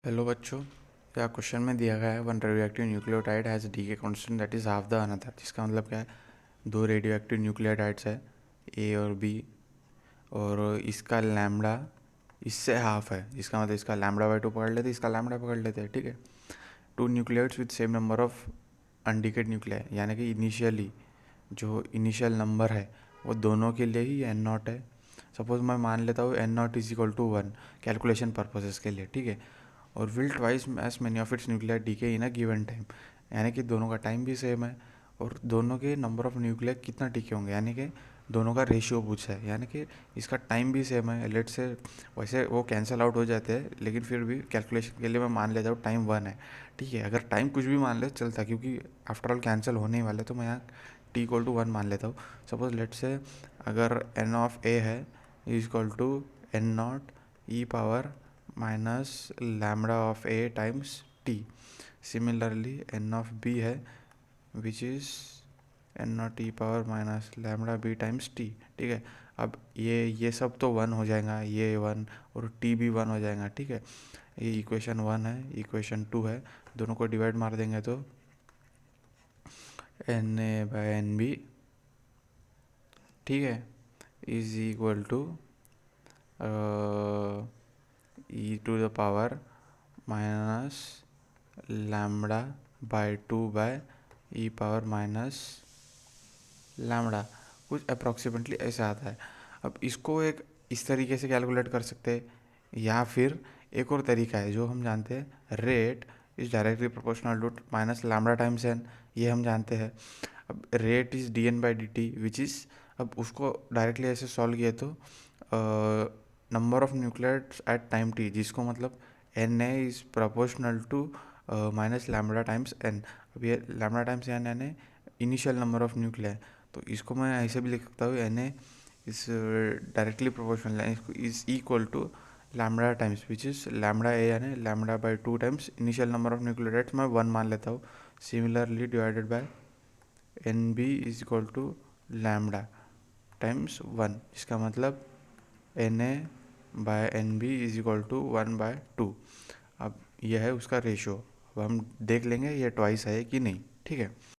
Hello बच्चों, या question में दिया गया है one radio active nucleotide has decay constant that is half the another. जिसका मतलब क्या है, दो रेडियो एक्टिव न्यूक्लियोटाइड्स है ए और बी, और इसका लैम्बडा इससे हाफ है। इसका मतलब इसका लैम्बडा बाई टू पकड़ लेते, इसका लैम्बडा पकड़ लेते हैं, ठीक है। Two nucleoids with same number of undecayed nuclei, यानी कि इनिशियली जो इनिशियल नंबर है वो दोनों के लिए ही एन नॉट है। सपोज मैं मान लेता हूँ N naught is equal to one calculation purposes के लिए, ठीक है। और will twice as many of its nuclear decay in a given time, यानी कि दोनों का टाइम भी सेम है और दोनों के नंबर ऑफ न्यूक्लियर कितना डीके होंगे, यानी कि दोनों का रेशियो पूछा है, यानी कि इसका टाइम भी सेम है। लेट से वैसे वो कैंसिल आउट हो जाते हैं, लेकिन फिर भी कैलकुलेशन के लिए मैं मान लेता हूँ टाइम वन है, ठीक है। अगर टाइम कुछ भी मान ले चलता, क्योंकि आफ्टर ऑल कैंसिल होने ही वाले, तो मैं यहाँ टी इक्वल टू वन मान लेता हूँ। सपोज लेट से अगर एन ऑफ ए है is equal to N naught E power minus lambda of A times T. Similarly N of B है which is N naught E power minus lambda B times T, ठीक है। अब ये सब तो one हो जाएगा, ये वन और टी भी वन हो जाएगा, ठीक है। ये इक्वेशन वन है, इक्वेशन टू है, दोनों को डिवाइड मार देंगे तो N A by N B, ठीक है, is equal to e to the power minus lambda by two by e power minus lambda, कुछ अप्रॉक्सीमेटली ऐसे आता है। अब इसको एक इस तरीके से कैलकुलेट कर सकते हैं, या फिर एक और तरीका है जो हम जानते हैं, rate is directly proportional to minus lambda times N, ये हम जानते हैं। अब rate is D N by D T which is, अब उसको डायरेक्टली ऐसे सॉल्व किया तो number of nuclears at time T, जिसको मतलब N A is proportional to minus lambda times N. अब ये लैम्बडा टाइम्स एन यानी इनिशियल नंबर ऑफ न्यूक्लियर, तो इसको मैं ऐसे भी लिख सकता हूँ N A is directly proportional is equal to lambda times which is lambda A, यानी lambda by two times initial number of nucleotides मैं वन मान लेता हूँ। Similarly divided by N B is equal to lambda times one, इसका मतलब N A by N B is equal to one by two. अब यह है उसका रेशियो। अब हम देख लेंगे ये ट्वाइस है कि नहीं, ठीक है।